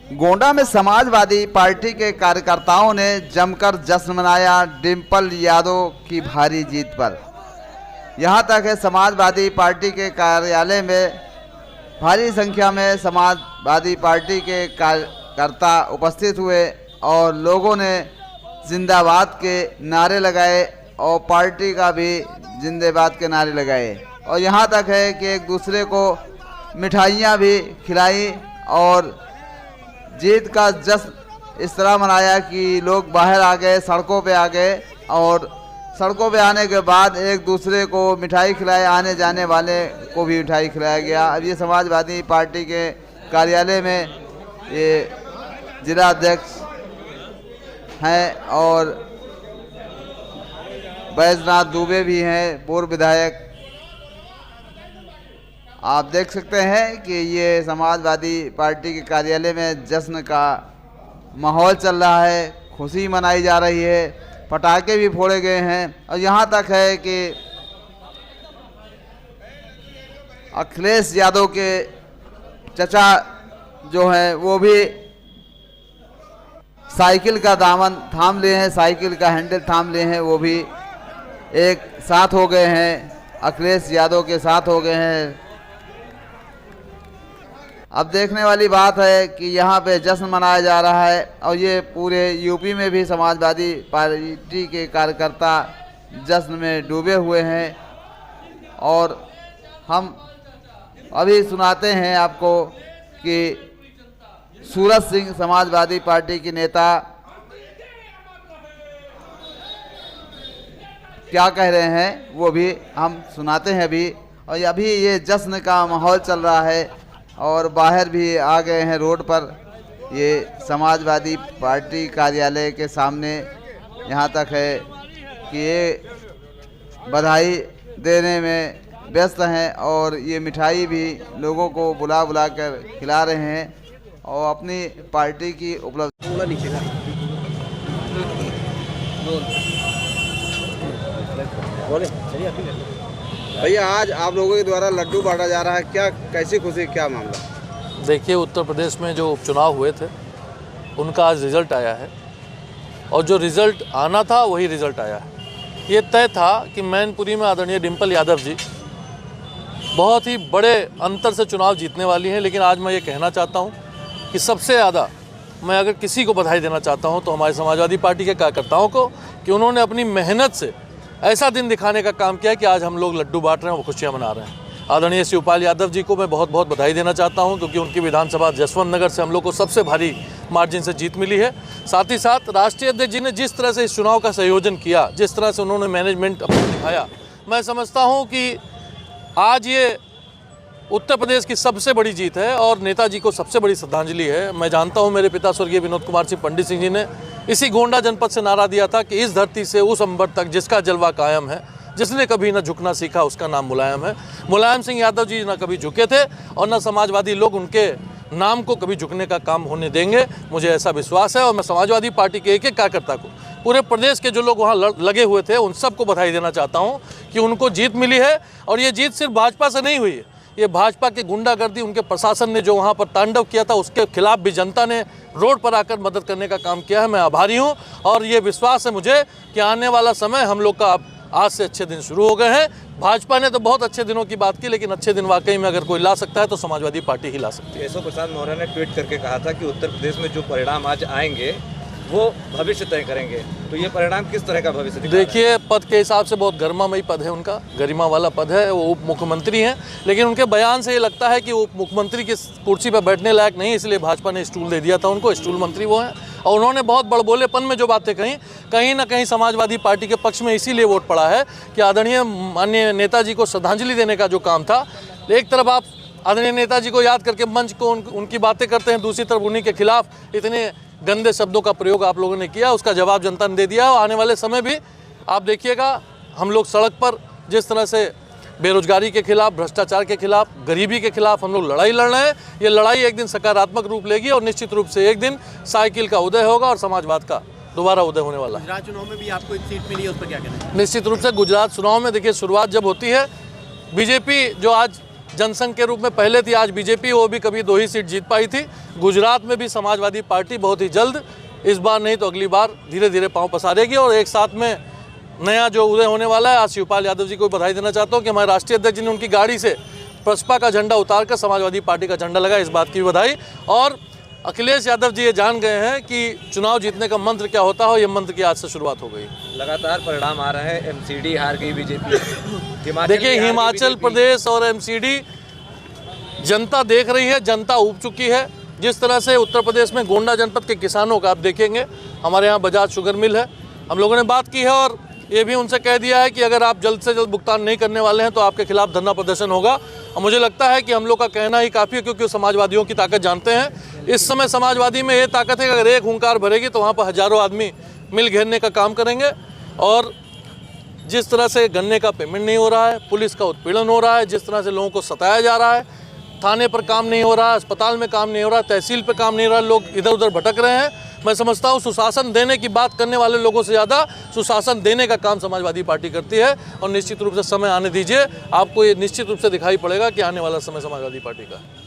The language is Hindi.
गोंडा में समाजवादी पार्टी के कार्यकर्ताओं ने जमकर जश्न मनाया डिम्पल यादव की भारी जीत पर। यहां तक है समाजवादी पार्टी के कार्यालय में भारी संख्या में समाजवादी पार्टी के कार्यकर्ता उपस्थित हुए और लोगों ने जिंदाबाद के नारे लगाए और पार्टी का भी जिंदाबाद के नारे लगाए। और यहां तक है कि एक दूसरे को मिठाइयां भी खिलाई और जीत का जश्न इस तरह मनाया कि लोग बाहर आ गए, सड़कों पे आ गए और सड़कों पे आने के बाद एक दूसरे को मिठाई खिलाए, आने जाने वाले को भी मिठाई खिलाया गया। अब ये समाजवादी पार्टी के कार्यालय में ये जिला अध्यक्ष हैं और बैजनाथ दुबे भी हैं, पूर्व विधायक। आप देख सकते हैं कि ये समाजवादी पार्टी के कार्यालय में जश्न का माहौल चल रहा है, खुशी मनाई जा रही है, पटाखे भी फोड़े गए हैं। और यहाँ तक है कि अखिलेश यादव के चचा जो हैं वो भी साइकिल का दामन थाम लिए हैं, साइकिल का हैंडल थाम लिए हैं, वो भी एक साथ हो गए हैं, अखिलेश यादव के साथ हो गए हैं। अब देखने वाली बात है कि यहाँ पे जश्न मनाया जा रहा है और ये पूरे यूपी में भी समाजवादी पार्टी के कार्यकर्ता जश्न में डूबे हुए हैं। और हम अभी सुनाते हैं आपको कि सूरज सिंह समाजवादी पार्टी के नेता क्या कह रहे हैं वो भी हम सुनाते हैं अभी। और अभी ये जश्न का माहौल चल रहा है और बाहर भी आ गए हैं रोड पर, ये समाजवादी पार्टी कार्यालय के सामने। यहाँ तक है कि ये बधाई देने में व्यस्त हैं और ये मिठाई भी लोगों को बुला बुला कर खिला रहे हैं और अपनी पार्टी की उपलब्धि। भैया आज आप लोगों के द्वारा लड्डू बांटा जा रहा है, क्या कैसी खुशी, क्या मामला? देखिए, उत्तर प्रदेश में जो उपचुनाव हुए थे उनका आज रिज़ल्ट आया है और जो रिज़ल्ट आना था वही रिज़ल्ट आया है। ये तय था कि मैनपुरी में आदरणीय डिम्पल यादव जी बहुत ही बड़े अंतर से चुनाव जीतने वाली हैं। लेकिन आज मैं ये कहना चाहता हूँ कि सबसे ज़्यादा मैं अगर किसी को बधाई देना चाहता हूँ तो हमारे समाजवादी पार्टी के कार्यकर्ताओं को, कि उन्होंने अपनी मेहनत से ऐसा दिन दिखाने का काम किया है कि आज हम लोग लड्डू बांट रहे हैं, वो खुशियाँ मना रहे हैं। आदरणीय शिवपाल यादव जी को मैं बहुत बहुत बधाई देना चाहता हूं क्योंकि उनकी विधानसभा जसवंत नगर से हम लोग को सबसे भारी मार्जिन से जीत मिली है। साथ ही साथ राष्ट्रीय अध्यक्ष जी ने जिस तरह से इस चुनाव का संयोजन किया, जिस तरह से उन्होंने मैनेजमेंट अपना दिखाया, मैं समझता हूं कि आज ये उत्तर प्रदेश की सबसे बड़ी जीत है और नेताजी को सबसे बड़ी श्रद्धांजलि है। मैं जानता हूँ मेरे पिता स्वर्गीय विनोद कुमार सिंह पंडित सिंह जी ने इसी गोंडा जनपद से नारा दिया था कि इस धरती से उस अंबर तक जिसका जलवा कायम है, जिसने कभी न झुकना सीखा उसका नाम मुलायम है। मुलायम सिंह यादव जी न कभी झुके थे और न समाजवादी लोग उनके नाम को कभी झुकने का काम होने देंगे, मुझे ऐसा विश्वास है। और मैं समाजवादी पार्टी के एक एक कार्यकर्ता को, पूरे प्रदेश के जो लोग वहाँ लगे हुए थे, उन सबको बधाई देना चाहता हूँ कि उनको जीत मिली है। और ये जीत सिर्फ भाजपा से नहीं हुई है, ये भाजपा के गुंडागर्दी, उनके प्रशासन ने जो वहाँ पर तांडव किया था उसके खिलाफ भी जनता ने रोड पर आकर मदद करने का काम किया है। मैं आभारी हूँ और ये विश्वास है मुझे कि आने वाला समय हम लोग का आज से अच्छे दिन शुरू हो गए हैं। भाजपा ने तो बहुत अच्छे दिनों की बात की, लेकिन अच्छे दिन वाकई में अगर कोई ला सकता है तो समाजवादी पार्टी ही ला सकती है। केशव प्रसाद मौर्य ने ट्वीट करके कहा था कि उत्तर प्रदेश में जो परिणाम आज आएंगे वो भविष्य तय करेंगे, तो ये परिणाम किस तरह का भविष्य दिखा रहा है? देखिए, पद के हिसाब से बहुत गरिमामयी पद है उनका, गरिमा वाला पद है, वो उप मुख्यमंत्री हैं। लेकिन उनके बयान से ये लगता है कि उप मुख्यमंत्री की कुर्सी पर बैठने लायक नहीं, इसलिए भाजपा ने स्टूल दे दिया था उनको, स्टूल मंत्री वो हैं। और उन्होंने बहुत बड़बोलेपन में जो बातें कहीं, कहीं ना कहीं समाजवादी पार्टी के पक्ष में इसीलिए वोट पड़ा है कि आदरणीय माननीय नेताजी को श्रद्धांजलि देने का जो काम था, एक तरफ आप आदरणीय नेताजी को याद करके मंच को उनकी बातें करते हैं, दूसरी तरफ उन्हीं के खिलाफ इतने गंदे शब्दों का प्रयोग आप लोगों ने किया, उसका जवाब जनता ने दे दिया। और आने वाले समय भी आप देखिएगा, हम लोग सड़क पर जिस तरह से बेरोजगारी के खिलाफ, भ्रष्टाचार के खिलाफ, गरीबी के खिलाफ हम लोग लड़ाई लड़ रहे हैं, ये लड़ाई एक दिन सकारात्मक रूप लेगी और निश्चित रूप से एक दिन साइकिल का उदय होगा और समाजवाद का दोबारा उदय होने वाला है। गुजरात चुनाव में भी आपको एक सीट मिली है, उस पर क्या कहना है? निश्चित रूप से गुजरात चुनाव में देखिए, शुरुआत जब होती है, बीजेपी जो आज जनसंघ के रूप में पहले थी, आज बीजेपी, वो भी कभी 2 ही सीट जीत पाई थी। गुजरात में भी समाजवादी पार्टी बहुत ही जल्द, इस बार नहीं तो अगली बार धीरे धीरे पांव पसारेगी। और एक साथ में नया जो उदय होने वाला है, आज शिवपाल यादव जी को बधाई देना चाहता हूँ कि हमारे राष्ट्रीय अध्यक्ष जी ने उनकी गाड़ी से प्रसपा का झंडा उतारकर समाजवादी पार्टी का झंडा लगा, इस बात की भी बधाई। और अखिलेश यादव जी ये जान गए हैं कि चुनाव जीतने का मंत्र क्या होता है, ये मंत्र की आज से शुरुआत हो गई। लगातार परिणाम आ रहे हैं, एमसीडी हार गई बीजेपी। देखिए, हिमाचल प्रदेश और एमसीडी जनता देख रही है, जनता उब चुकी है। जिस तरह से उत्तर प्रदेश में गोंडा जनपद के किसानों का आप देखेंगे, हमारे यहाँ बजाज शुगर मिल है, हम लोगों ने बात की है और ये भी उनसे कह दिया है कि अगर आप जल्द से जल्द भुगतान नहीं करने वाले हैं तो आपके खिलाफ धरना प्रदर्शन होगा। और मुझे लगता है कि हम लोग का कहना ही काफ़ी है, क्योंकि वो समाजवादियों की ताकत जानते हैं। इस समय समाजवादी में ये ताकत है कि अगर एक हुंकार भरेगी तो वहाँ पर हज़ारों आदमी मिल घेरने का काम करेंगे। और जिस तरह से गन्ने का पेमेंट नहीं हो रहा है, पुलिस का उत्पीड़न हो रहा है, जिस तरह से लोगों को सताया जा रहा है, थाने पर काम नहीं हो रहा, अस्पताल में काम नहीं हो रहा, तहसील पर काम नहीं हो रहा, लोग इधर उधर भटक रहे हैं। मैं समझता हूँ सुशासन देने की बात करने वाले लोगों से ज़्यादा सुशासन देने का काम समाजवादी पार्टी करती है। और निश्चित रूप से समय आने दीजिए, आपको ये निश्चित रूप से दिखाई पड़ेगा कि आने वाला समय समाजवादी पार्टी का है।